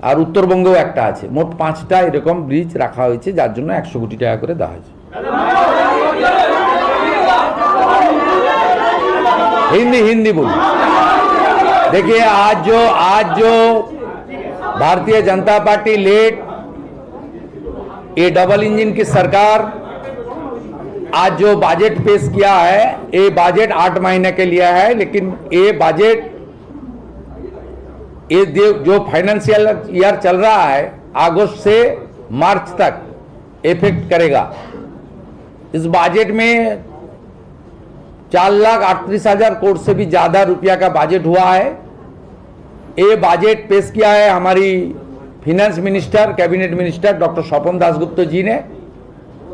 A: আর উত্তরবঙ্গেও একটা আছে। মোট 5টা এরকম ব্রিজ রাখা হয়েছে, যার জন্য 100 কোটি টাকা করে দেওয়া হয়েছে। हिंदी बोलिए। देखिए, आज जो भारतीय जनता पार्टी लेट, ये डबल इंजन की सरकार आज जो बजट पेश किया है, ये बजट 8 महीने के लिए है, लेकिन ये बजट ये जो फाइनेंशियल ईयर चल रहा है अगस्त से मार्च तक इफेक्ट करेगा। इस बजट में 4,38,000 करोड़ से भी ज्यादा रुपया का बजट हुआ है। ये बजट पेश किया है हमारी finance minister, cabinet minister doctor Swapan Dasgupta ji ने।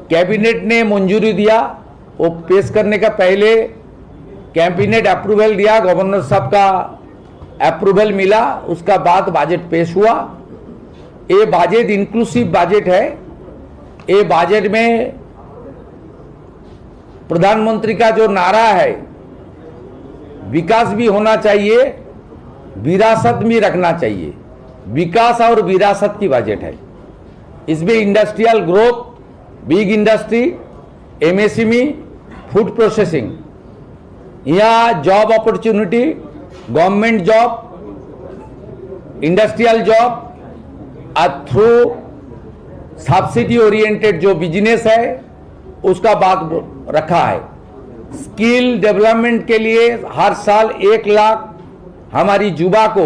A: कैबिनेट ने मंजूरी दिया, वो पेश करने का पहले कैबिनेट अप्रूवल दिया, गवर्नर साहब का अप्रूवल मिला, उसका बाद बजट पेश हुआ। ये बजट इंक्लूसिव बजट है। ये बजट में प्रधानमंत्री का जो नारा है, विकास भी होना चाहिए, विरासत भी रखना चाहिए, विकास और विरासत की बजट है। इसमें industrial growth, big industry, MSME, food processing, यहाँ job opportunity, government job, industrial job और थ्रू सब्सिडी ओरिएंटेड जो बिजनेस है उसका बात रखा है। स्किल डेवलपमेंट के लिए हर साल 1 लाख हमारी युवा को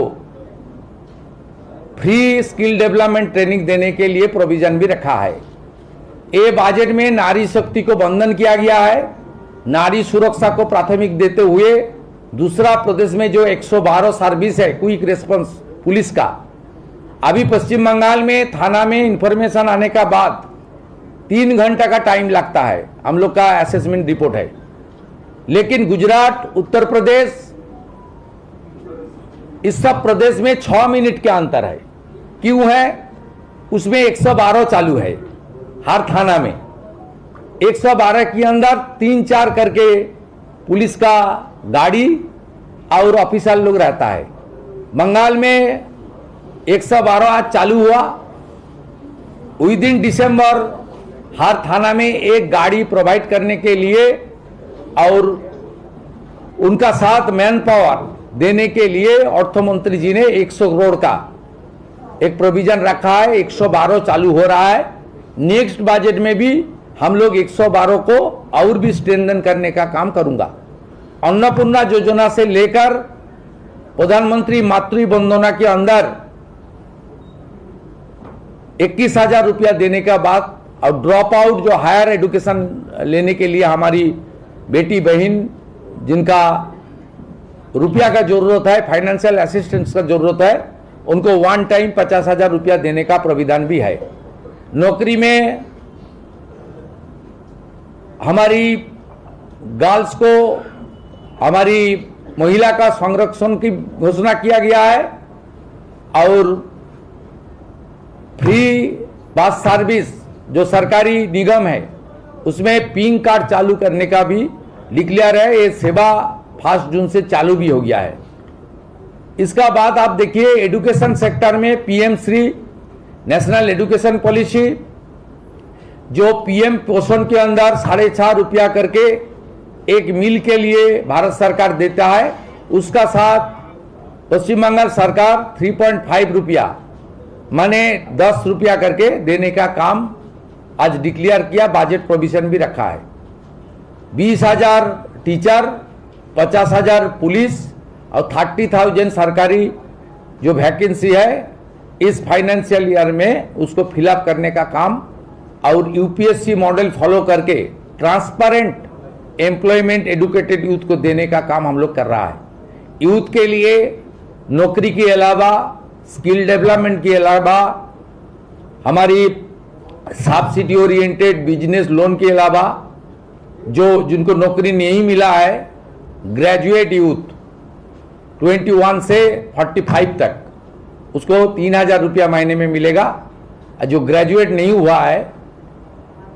A: फ्री स्किल डेवलपमेंट ट्रेनिंग देने के लिए प्रोविजन भी रखा है। ये बजट में नारी शक्ति को बंधन किया गया है, नारी सुरक्षा को प्राथमिक देते हुए। दूसरा, प्रदेश में जो 112 सर्विस है क्विक रेस्पॉन्स पुलिस का, अभी पश्चिम बंगाल में थाना में इंफॉर्मेशन आने का बाद 3 घंटा का टाइम लगता है, हम लोग का असेसमेंट रिपोर्ट है। लेकिन गुजरात, उत्तर प्रदेश, इस सब प्रदेश में 6 मिनट के अंतर है। क्यों है? उसमें 112 चालू है हर थाना में। 112 के अंदर 3-4 करके पुलिस का गाड़ी और ऑफिसर लोग रहता है। बंगाल में 112 आज चालू हुआ। विद इन दिसंबर हर थाना में एक गाड़ी प्रोवाइड करने के लिए और उनका साथ मैन पावर देने के लिए अर्थ मंत्री जी ने 100 करोड़ का एक प्रोविजन रखा है। 112 चालू हो रहा है। नेक्स्ट बजट में भी हम लोग 112 को और भी स्ट्रेंथन करने का काम करूंगा। अन्नपूर्णा योजना से लेकर प्रधानमंत्री मातृ वंदना के अंदर 21,000 रुपया देने का बाद, और ड्रॉप आउट जो हायर एजुकेशन लेने के लिए हमारी बेटी बहन जिनका रुपया का जरूरत है, फाइनेंशियल असिस्टेंस का जरूरत है, उनको 1 टाइम 50,000 रुपया देने का प्राविधान भी है। नौकरी में हमारी गर्ल्स को, हमारी महिला का संरक्षण की घोषणा किया गया है और फ्री बस सर्विस जो सरकारी निगम है उसमें पिंक कार्ड चालू करने का भी डिक्लेयर है। ये सेवा 1 जून से चालू भी हो गया है। इसका बाद आप देखिए एजुकेशन सेक्टर में PM Shri national education policy जो पीएम पोषण के अंदर 4.5 रुपया करके एक मील के लिए भारत सरकार देता है, उसका साथ पश्चिम बंगाल सरकार 3.5 रुपया माने 10 रुपया करके देने का काम आज डिक्लेयर किया, बजट प्रोविजन भी रखा है। 20,000 टीचर, 50,000 पुलिस और 30,000 सरकारी जो वैकेंसी है इस फाइनेंशियल ईयर में उसको फिलअप करने का काम और यूपीएससी मॉडल फॉलो करके ट्रांसपेरेंट एम्प्लॉयमेंट एडुकेटेड यूथ को देने का काम हम लोग कर रहा है। यूथ के लिए नौकरी के अलावा, स्किल डेवलपमेंट के अलावा, हमारी सब्सिडी ओरिएंटेड बिजनेस लोन के अलावा जो जिनको नौकरी नहीं मिला है, ग्रेजुएट यूथ 21 से 45 तक उसको 3,000 रुपया महीने में मिलेगा। जो ग्रेजुएट नहीं हुआ है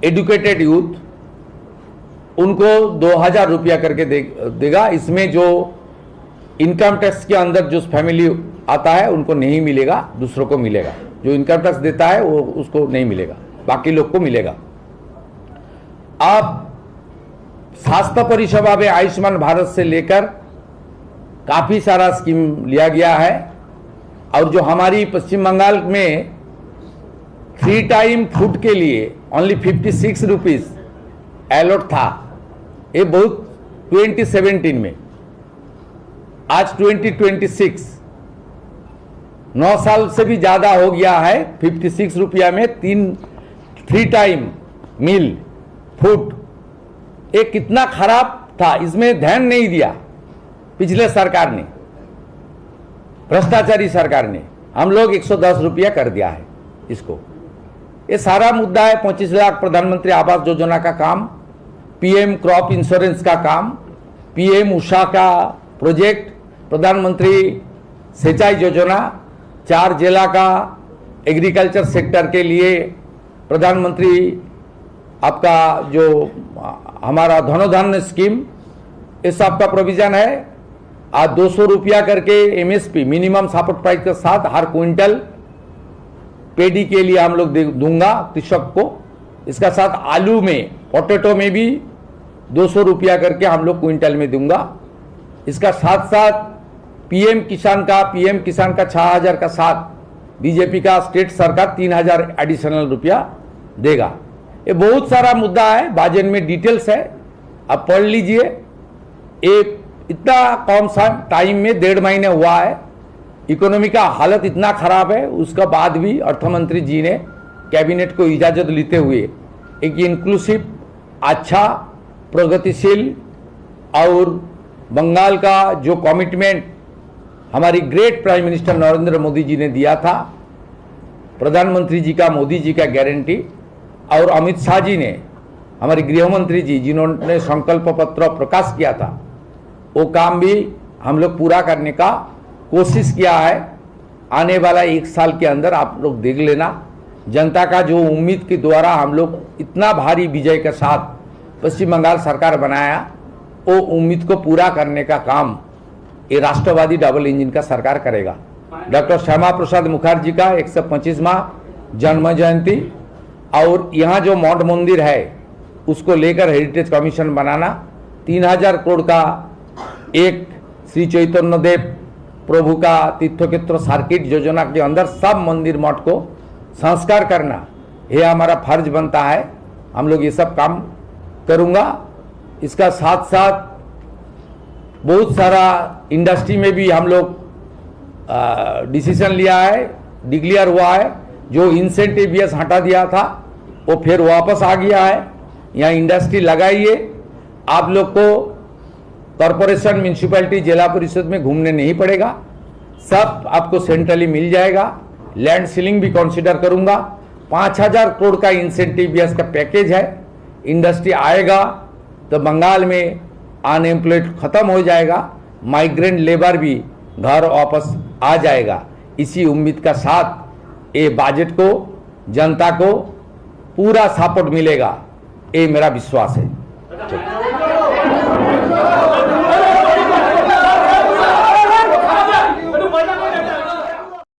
A: एडुकेटेड यूथ उनको 2,000 रुपया करके देगा। इसमें जो इनकम टैक्स के अंदर जो फैमिली आता है उनको नहीं मिलेगा, दूसरों को मिलेगा। जो इनकम टैक्स देता है वो उसको नहीं मिलेगा, बाकी लोग को मिलेगा। अब स्वास्थ्य परिसेवा में आयुष्मान भारत से लेकर काफी सारा स्कीम लिया गया है और जो हमारी पश्चिम बंगाल में 3 टाइम फूड के लिए ओनली 56 रुपीज अलॉट था, ये बहुत 2017 में, आज 2026 9 साल से भी ज्यादा हो गया है। 56 रुपया में 3 टाइम मील फूड, ये कितना खराब था, इसमें ध्यान नहीं दिया पिछले सरकार ने, भ्रष्टाचारी सरकार ने। हम लोग 110 रुपया कर दिया है इसको। ये सारा मुद्दा है 25 लाख प्रधानमंत्री आवास योजना का काम, पीएम क्रॉप इंश्योरेंस का काम, पीएम उषा का प्रोजेक्ट, प्रधानमंत्री सिंचाई योजना, 4 जिला का एग्रीकल्चर सेक्टर के लिए प्रधानमंत्री आपका जो हमारा धनोधान्य स्कीम, इस सब का प्रोविजन है। आज 200 रुपया करके एमएसपी मिनिमम सपोर्ट प्राइस के साथ हर क्विंटल पेडी के लिए हम लोग दूंगा कृषक को। इसका साथ आलू में, पोटैटो में भी 200 रुपया करके हम लोग क्विंटल में दूंगा। इसका साथ साथ पीएम किसान का 6,000 का साथ बीजेपी का स्टेट सरकार 3,000 एडिशनल रुपया देगा। ये बहुत सारा मुद्दा है, बजट में डिटेल्स है, आप पढ़ लीजिए। एक इतना कम सा टाइम में 1.5 महीने हुआ है, इकोनॉमी का हालत इतना खराब है, उसका बाद भी अर्थमंत्री जी ने कैबिनेट को इजाजत लेते हुए एक इंक्लूसिव, अच्छा, प्रगतिशील और बंगाल का जो कमिटमेंट हमारी great prime minister Narendra Modi ji ने दिया था, प्रधानमंत्री जी का, मोदी जी का गारंटी, और अमित शाह जी ने, हमारे गृह मंत्री जी जिन्होंने संकल्प पत्र प्रकाश किया था, वो काम भी हम लोग पूरा करने का कोशिश किया है। आने वाला 1 साल के अंदर आप लोग देख लेना, जनता का जो उम्मीद के द्वारा हम लोग इतना भारी विजय के साथ पश्चिम बंगाल सरकार बनाया, वो उम्मीद को पूरा करने का काम ये राष्ट्रवादी डबल इंजन का सरकार करेगा। डॉक्टर श्यामा प्रसाद मुखर्जी का 125वां जन्म जयंती और यहाँ जो मठ मंदिर है उसको लेकर हेरिटेज कमीशन बनाना, 3,000 करोड़ का एक श्री चैतन्य देव प्रभु का तीर्थक्षेत्र सर्किट योजना के अंदर सब मंदिर मठ को संस्कार करना, ये हमारा फर्ज बनता है। हम लोग ये सब काम करूँगा। इसका साथ साथ बहुत सारा इंडस्ट्री में भी हम लोग डिसीजन लिया है, डिक्लेयर हुआ है। जो इंसेंटिव यस हटा दिया था वो फिर वापस आ गया है। यहाँ इंडस्ट्री लगाइए, आप लोग को कॉरपोरेशन, म्यूनिसिपैलिटी, जिला परिषद में घूमने नहीं पड़ेगा, सब आपको सेंट्रली मिल जाएगा। लैंड सीलिंग भी कंसीडर करूंगा। 5,000 करोड़ का इंसेंटिव यस का पैकेज है। इंडस्ट्री आएगा तो बंगाल में अनएम्प्लॉयड खत्म हो जाएगा, माइग्रेंट लेबर भी घर वापस आ जाएगा। इसी उम्मीद का साथ ये बजट को जनता को पूरा सपोर्ट मिलेगा, ये मेरा विश्वास है।